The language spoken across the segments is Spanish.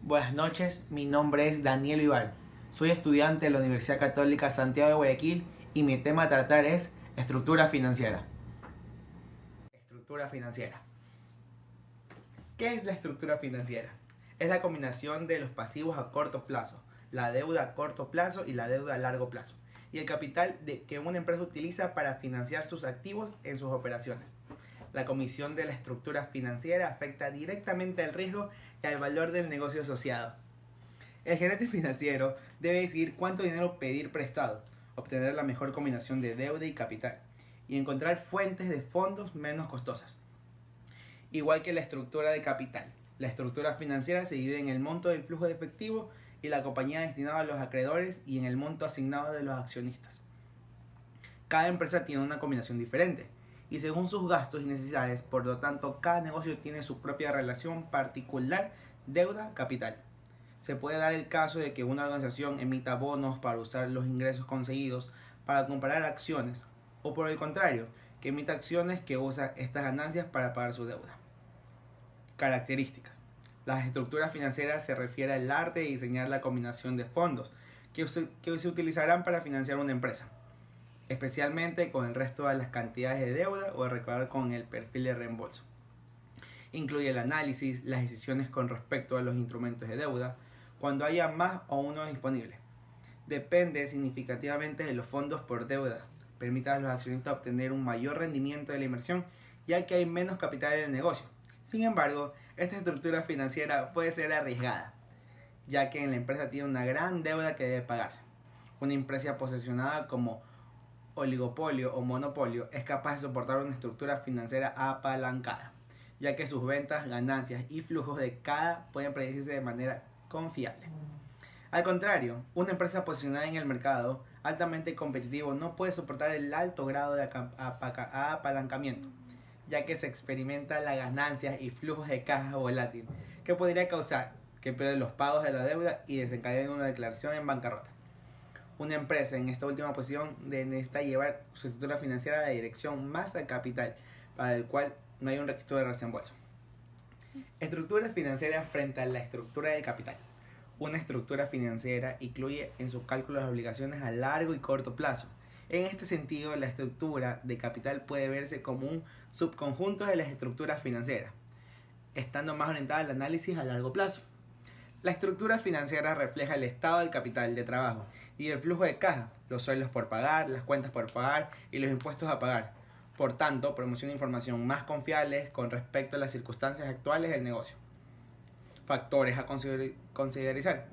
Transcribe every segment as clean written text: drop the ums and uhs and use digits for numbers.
Buenas noches, mi nombre es Daniel Vivar. Soy estudiante de la Universidad Católica Santiago de Guayaquil y mi tema a tratar es estructura financiera. Estructura financiera. ¿Qué es la estructura financiera? Es la combinación de los pasivos a corto plazo, la deuda a corto plazo y la deuda a largo plazo, y el capital que una empresa utiliza para financiar sus activos en sus operaciones. La comisión de la estructura financiera afecta directamente al riesgo y al valor del negocio asociado. El gerente financiero debe decidir cuánto dinero pedir prestado, obtener la mejor combinación de deuda y capital, y encontrar fuentes de fondos menos costosas. Igual que la estructura de capital, la estructura financiera se divide en el monto del flujo de efectivo y la compañía destinada a los acreedores y en el monto asignado de los accionistas. Cada empresa tiene una combinación diferente y según sus gastos y necesidades, por lo tanto, cada negocio tiene su propia relación particular deuda-capital. Se puede dar el caso de que una organización emita bonos para usar los ingresos conseguidos para comprar acciones, o por el contrario, que emita acciones que usa estas ganancias para pagar su deuda. Características. Las estructuras financieras se refiere al arte de diseñar la combinación de fondos que se utilizarán para financiar una empresa, especialmente con el resto de las cantidades de deuda o de recaudar con el perfil de reembolso. Incluye el análisis, las decisiones con respecto a los instrumentos de deuda, cuando haya más o uno disponible. Depende significativamente de los fondos por deuda. Permite a los accionistas obtener un mayor rendimiento de la inversión, ya que hay menos capital en el negocio. Sin embargo, esta estructura financiera puede ser arriesgada, ya que en la empresa tiene una gran deuda que debe pagarse. Una empresa posesionada como oligopolio o monopolio es capaz de soportar una estructura financiera apalancada, ya que sus ventas, ganancias y flujos de cada pueden predecirse de manera confiable. Al contrario, una empresa posicionada en el mercado altamente competitivo no puede soportar el alto grado de apalancamiento, ya que se experimenta las ganancias y flujos de caja volátil, que podría causar que pierda los pagos de la deuda y desencadene una declaración en bancarrota. Una empresa en esta última posición necesita llevar su estructura financiera a la dirección más al capital, para el cual no hay un registro de reembolso. Estructura financiera frente a la estructura del capital. Una estructura financiera incluye en sus cálculos las obligaciones a largo y corto plazo. En este sentido, la estructura de capital puede verse como un subconjunto de las estructuras financieras, estando más orientada al análisis a largo plazo. La estructura financiera refleja el estado del capital de trabajo y el flujo de caja, los sueldos por pagar, las cuentas por pagar y los impuestos a pagar. Por tanto, promociona información más confiable con respecto a las circunstancias actuales del negocio. Factores a considerar.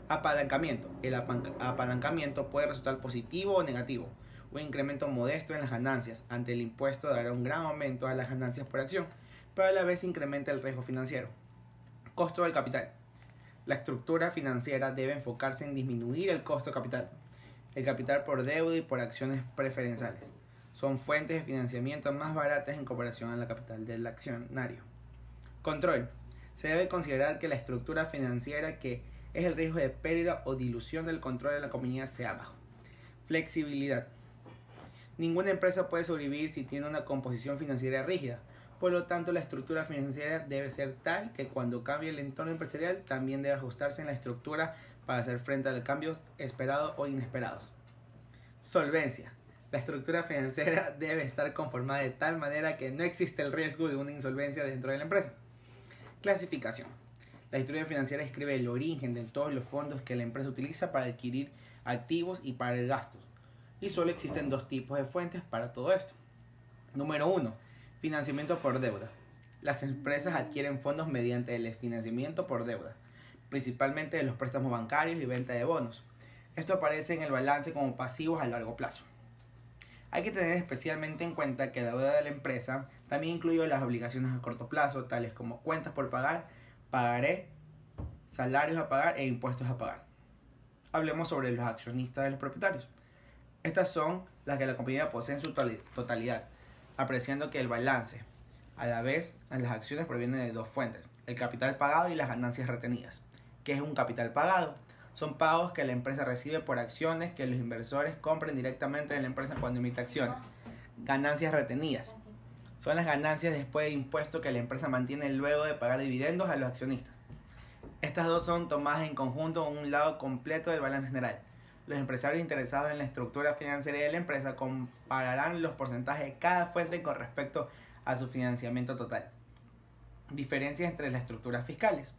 Apalancamiento. El apalancamiento puede resultar positivo o negativo. Un incremento modesto en las ganancias ante el impuesto dará un gran aumento a las ganancias por acción, pero a la vez incrementa el riesgo financiero. Costo del capital. La estructura financiera debe enfocarse en disminuir el costo de capital. El capital por deuda y por acciones preferenciales son fuentes de financiamiento más baratas en comparación a la capital del accionario. Control. Se debe considerar que la estructura financiera que es el riesgo de pérdida o dilución del control de la compañía sea bajo. Flexibilidad. Ninguna empresa puede sobrevivir si tiene una composición financiera rígida. Por lo tanto, la estructura financiera debe ser tal que cuando cambie el entorno empresarial también debe ajustarse en la estructura para hacer frente a los cambios esperados o inesperados. Solvencia. La estructura financiera debe estar conformada de tal manera que no existe el riesgo de una insolvencia dentro de la empresa. Clasificación. La estructura financiera describe el origen de todos los fondos que la empresa utiliza para adquirir activos y para el gasto. Y solo existen dos tipos de fuentes para todo esto. Número 1. Financiamiento por deuda. Las empresas adquieren fondos mediante el financiamiento por deuda, principalmente de los préstamos bancarios y venta de bonos. Esto aparece en el balance como pasivos a largo plazo. Hay que tener especialmente en cuenta que la deuda de la empresa también incluye las obligaciones a corto plazo, tales como cuentas por pagar, pagaré, salarios a pagar e impuestos a pagar. Hablemos sobre los accionistas de los propietarios. Estas son las que la compañía posee en su totalidad, apreciando que el balance, a la vez, en las acciones proviene de dos fuentes, el capital pagado y las ganancias retenidas. ¿Qué es un capital pagado? Son pagos que la empresa recibe por acciones que los inversores compren directamente en la empresa cuando emite acciones. Ganancias retenidas. Son las ganancias después de impuestos que la empresa mantiene luego de pagar dividendos a los accionistas. Estas dos son tomadas en conjunto en un lado completo del balance general. Los empresarios interesados en la estructura financiera de la empresa compararán los porcentajes de cada fuente con respecto a su financiamiento total. Diferencias entre las estructuras fiscales.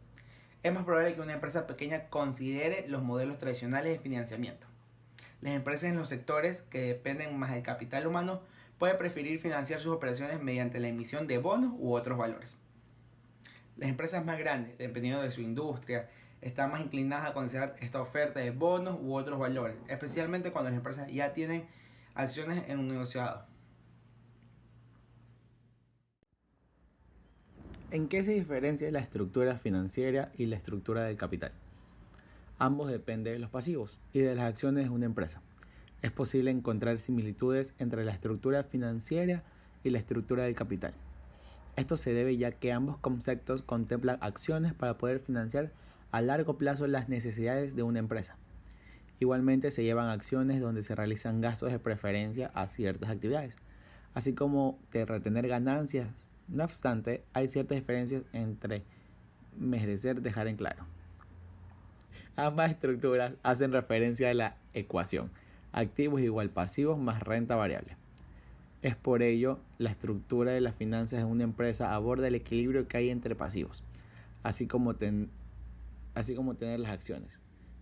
Es más probable que una empresa pequeña considere los modelos tradicionales de financiamiento. Las empresas en los sectores que dependen más del capital humano pueden preferir financiar sus operaciones mediante la emisión de bonos u otros valores. Las empresas más grandes, dependiendo de su industria, están más inclinadas a considerar esta oferta de bonos u otros valores, especialmente cuando las empresas ya tienen acciones en un negociado. ¿En qué se diferencia la estructura financiera y la estructura del capital? Ambos dependen de los pasivos y de las acciones de una empresa. Es posible encontrar similitudes entre la estructura financiera y la estructura del capital. Esto se debe ya que ambos conceptos contemplan acciones para poder financiar a largo plazo las necesidades de una empresa. Igualmente se llevan acciones donde se realizan gastos de preferencia a ciertas actividades, así como de retener ganancias. No obstante, hay ciertas diferencias entre merecer dejar en claro. Ambas estructuras hacen referencia a la ecuación, activos igual pasivos más renta variable. Es por ello, la estructura de las finanzas en una empresa aborda el equilibrio que hay entre pasivos, así como tener las acciones.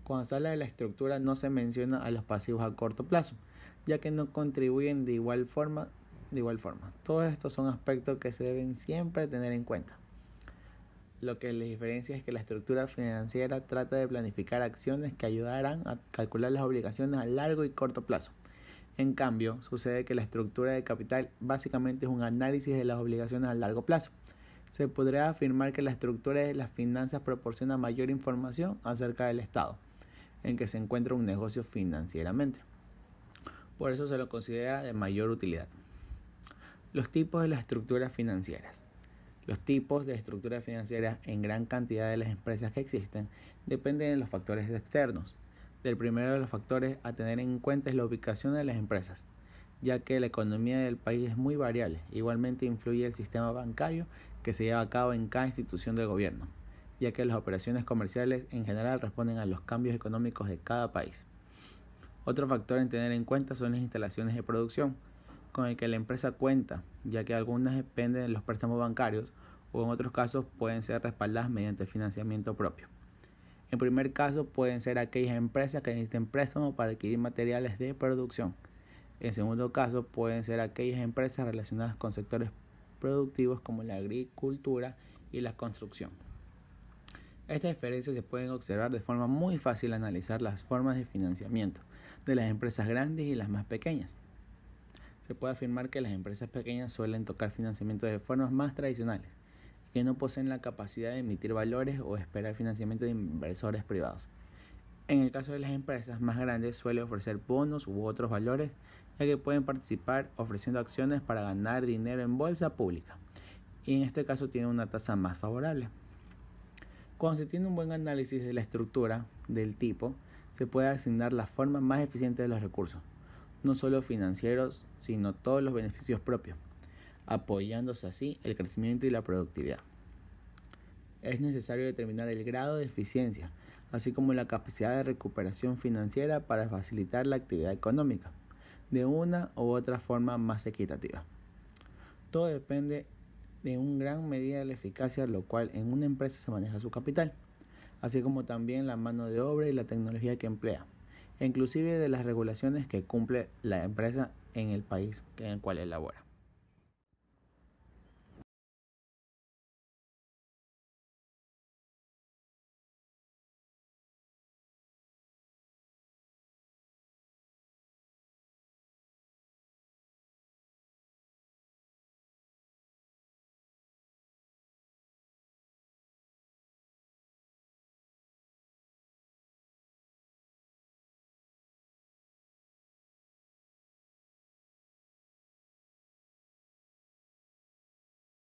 Cuando se habla de la estructura no se menciona a los pasivos a corto plazo, ya que no contribuyen de igual forma. Todos estos son aspectos que se deben siempre tener en cuenta. Lo que les diferencia es que la estructura financiera trata de planificar acciones que ayudarán a calcular las obligaciones a largo y corto plazo. En cambio, sucede que la estructura de capital básicamente es un análisis de las obligaciones a largo plazo. Se podría afirmar que la estructura de las finanzas proporciona mayor información acerca del estado en que se encuentra un negocio financieramente. Por eso se lo considera de mayor utilidad. Los tipos de las estructuras financieras. Los tipos de estructuras financieras en gran cantidad de las empresas que existen dependen de los factores externos. Del primero de los factores a tener en cuenta es la ubicación de las empresas, ya que la economía del país es muy variable. Igualmente influye el sistema bancario que se lleva a cabo en cada institución del gobierno, ya que las operaciones comerciales en general responden a los cambios económicos de cada país. Otro factor en tener en cuenta son las instalaciones de producción con el que la empresa cuenta, ya que algunas dependen de los préstamos bancarios o en otros casos pueden ser respaldadas mediante financiamiento propio. En primer caso pueden ser aquellas empresas que necesiten préstamos para adquirir materiales de producción. En segundo caso pueden ser aquellas empresas relacionadas con sectores productivos como la agricultura y la construcción. Estas diferencias se pueden observar de forma muy fácil al analizar las formas de financiamiento de las empresas grandes y las más pequeñas. Se puede afirmar que las empresas pequeñas suelen tocar financiamiento de formas más tradicionales, que no poseen la capacidad de emitir valores o esperar financiamiento de inversores privados. En el caso de las empresas más grandes suele ofrecer bonos u otros valores, ya que pueden participar ofreciendo acciones para ganar dinero en bolsa pública, y en este caso tienen una tasa más favorable. Cuando se tiene un buen análisis de la estructura del tipo, se puede asignar la forma más eficiente de los recursos, no solo financieros, sino todos los beneficios propios, apoyándose así el crecimiento y la productividad. Es necesario determinar el grado de eficiencia, así como la capacidad de recuperación financiera para facilitar la actividad económica, de una u otra forma más equitativa. Todo depende de una gran medida de la eficacia, lo cual en una empresa se maneja su capital, así como también la mano de obra y la tecnología que emplea, e inclusive de las regulaciones que cumple la empresa en el país en el cual elabora.